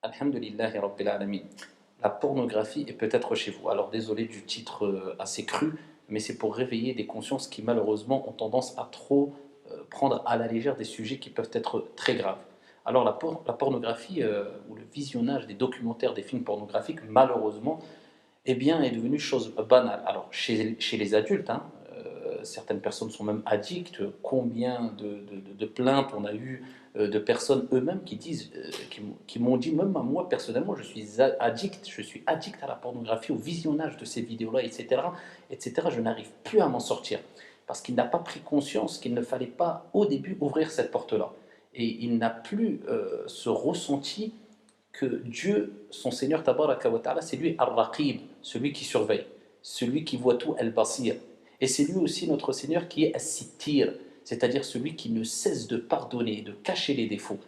Alhamdulillahi Rabbil Alamin. La pornographie est peut-être chez vous. Alors désolé du titre assez cru, mais c'est pour réveiller des consciences qui malheureusement ont tendance à trop prendre à la légère des sujets qui peuvent être très graves. Alors la pornographie ou le visionnage des documentaires, des films pornographiques, malheureusement, eh bien, est devenue chose banale. Alors chez les adultes, hein, certaines personnes sont même addictes. Combien de plaintes on a eu de personnes eux-mêmes qui disent, qui m'ont dit, même à moi personnellement, je suis addict à la pornographie, au visionnage de ces vidéos-là, etc., etc. Je n'arrive plus à m'en sortir parce qu'il n'a pas pris conscience qu'il ne fallait pas au début ouvrir cette porte-là. Et il n'a plus ce ressenti que Dieu, son Seigneur Tabaraka wa Ta'ala, c'est lui Ar-Raqib, celui qui surveille, celui qui voit tout, Al-Basir. Et c'est lui aussi notre Seigneur qui est As-Sittir, c'est-à-dire celui qui ne cesse de pardonner, de cacher les défauts.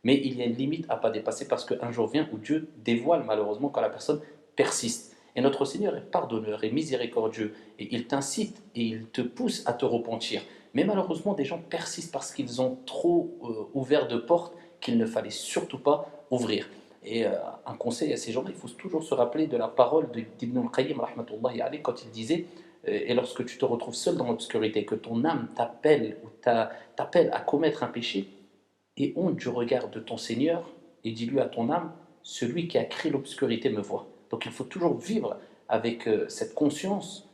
Mais il y a une limite à ne pas dépasser parce qu'un jour vient où Dieu dévoile malheureusement quand la personne persiste. Et notre Seigneur est pardonneur et miséricordieux et il t'incite et il te pousse à te repentir. Mais malheureusement, des gens persistent parce qu'ils ont trop ouvert de portes qu'il ne fallait surtout pas ouvrir. Et un conseil à ces gens-là, il faut toujours se rappeler de la parole d'Ibn al-Qayyim rahmatullahi alayhi, quand il disait et lorsque tu te retrouves seul dans l'obscurité, que ton âme t'appelle ou t'appelle à commettre un péché, et honte du regard de ton Seigneur, et dis-lui à ton âme, celui qui a créé l'obscurité me voit. Donc il faut toujours vivre avec cette conscience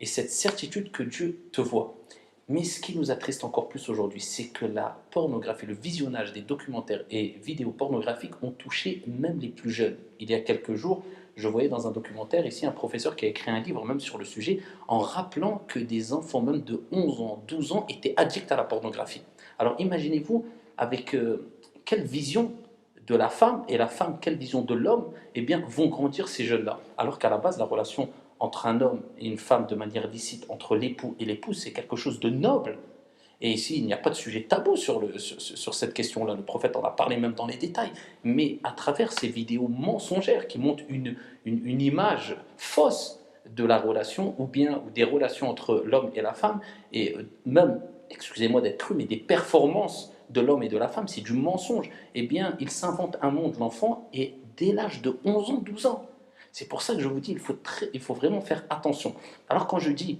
et cette certitude que Dieu te voit. Mais ce qui nous attriste encore plus aujourd'hui, c'est que la pornographie, le visionnage des documentaires et vidéos pornographiques ont touché même les plus jeunes. Il y a quelques jours, je voyais dans un documentaire ici un professeur qui a écrit un livre même sur le sujet en rappelant que des enfants même de 11 ans, 12 ans étaient addicts à la pornographie. Alors imaginez-vous avec quelle vision de la femme et la femme, quelle vision de l'homme, eh bien, vont grandir ces jeunes-là. Alors qu'à la base, la relation entre un homme et une femme de manière licite, entre l'époux et l'épouse, c'est quelque chose de noble. Et ici, il n'y a pas de sujet tabou sur cette question-là. Le prophète en a parlé même dans les détails. Mais à travers ces vidéos mensongères qui montrent une image fausse de la relation ou des relations entre l'homme et la femme, et même, excusez-moi d'être cru, mais des performances de l'homme et de la femme, c'est du mensonge. Eh bien, il s'invente un monde, l'enfant, et dès l'âge de 11 ans, 12 ans. C'est pour ça que je vous dis, il faut vraiment faire attention. Alors quand je dis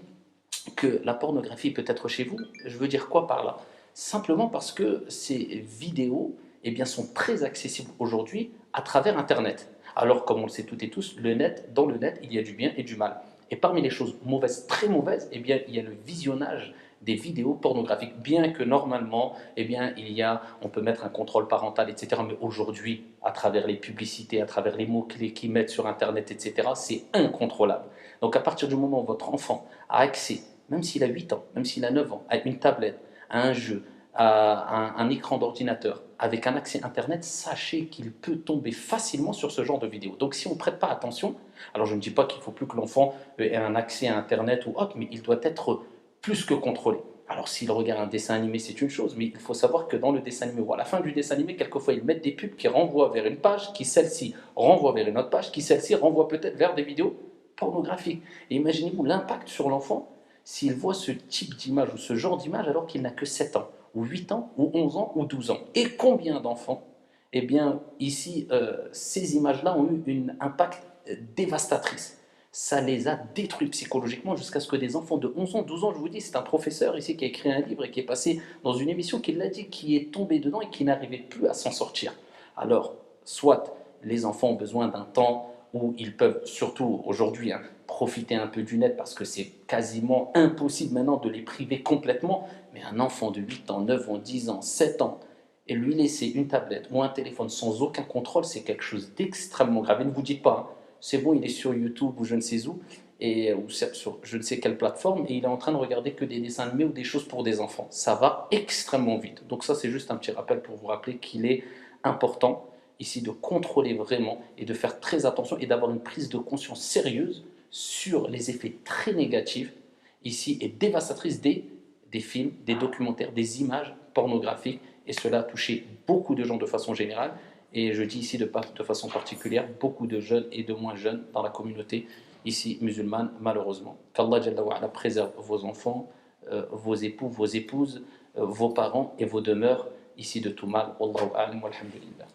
que la pornographie peut être chez vous, je veux dire quoi par là? Simplement parce que ces vidéos eh bien, sont très accessibles aujourd'hui à travers Internet. Alors, comme on le sait toutes et tous, dans le net, il y a du bien et du mal. Et parmi les choses mauvaises, très mauvaises, eh bien, il y a le visionnage des vidéos pornographiques, bien que normalement, eh bien, on peut mettre un contrôle parental, etc. Mais aujourd'hui, à travers les publicités, à travers les mots-clés qu'ils mettent sur Internet, etc., c'est incontrôlable. Donc à partir du moment où votre enfant a accès, même s'il a 8 ans, même s'il a 9 ans, à une tablette, à un jeu, à un écran d'ordinateur, avec un accès Internet, sachez qu'il peut tomber facilement sur ce genre de vidéos. Donc si on ne prête pas attention, alors je ne dis pas qu'il ne faut plus que l'enfant ait un accès à Internet ou autre, mais il doit être plus que contrôlé. Alors s'il regarde un dessin animé, c'est une chose, mais il faut savoir que dans le dessin animé, ou à la fin du dessin animé, quelquefois ils mettent des pubs qui renvoient vers une page, qui celle-ci renvoie vers une autre page, qui celle-ci renvoie peut-être vers des vidéos pornographiques. Et imaginez-vous l'impact sur l'enfant s'il voit ce type d'image ou ce genre d'image alors qu'il n'a que 7 ans, ou 8 ans, ou 11 ans, ou 12 ans. Et combien d'enfants, eh bien, ici, ces images-là ont eu un impact dévastatrice. Ça les a détruits psychologiquement jusqu'à ce que des enfants de 11 ans, 12 ans, je vous dis, c'est un professeur ici qui a écrit un livre et qui est passé dans une émission qui l'a dit, qui est tombé dedans et qui n'arrivait plus à s'en sortir. Alors, soit les enfants ont besoin d'un temps où ils peuvent, surtout aujourd'hui, hein, profiter un peu du net parce que c'est quasiment impossible maintenant de les priver complètement, mais un enfant de 8 ans, 9 ans, 10 ans, 7 ans, et lui laisser une tablette ou un téléphone sans aucun contrôle, c'est quelque chose d'extrêmement grave. Et ne vous dites pas, hein, c'est bon, il est sur YouTube ou je ne sais où, ou sur je ne sais quelle plateforme, et il est en train de regarder que des dessins animés ou des choses pour des enfants. Ça va extrêmement vite. Donc ça, c'est juste un petit rappel pour vous rappeler qu'il est important ici de contrôler vraiment et de faire très attention et d'avoir une prise de conscience sérieuse sur les effets très négatifs ici et dévastatrices des films, des documentaires, des images pornographiques, et cela a touché beaucoup de gens de façon générale, et je dis ici de façon particulière beaucoup de jeunes et de moins jeunes dans la communauté ici musulmane, malheureusement. Qu'Allah Jalla wa Ala préserve vos enfants, vos époux, vos épouses, vos parents et vos demeures ici de tout mal. Wallahu a'lam walhamdulillah.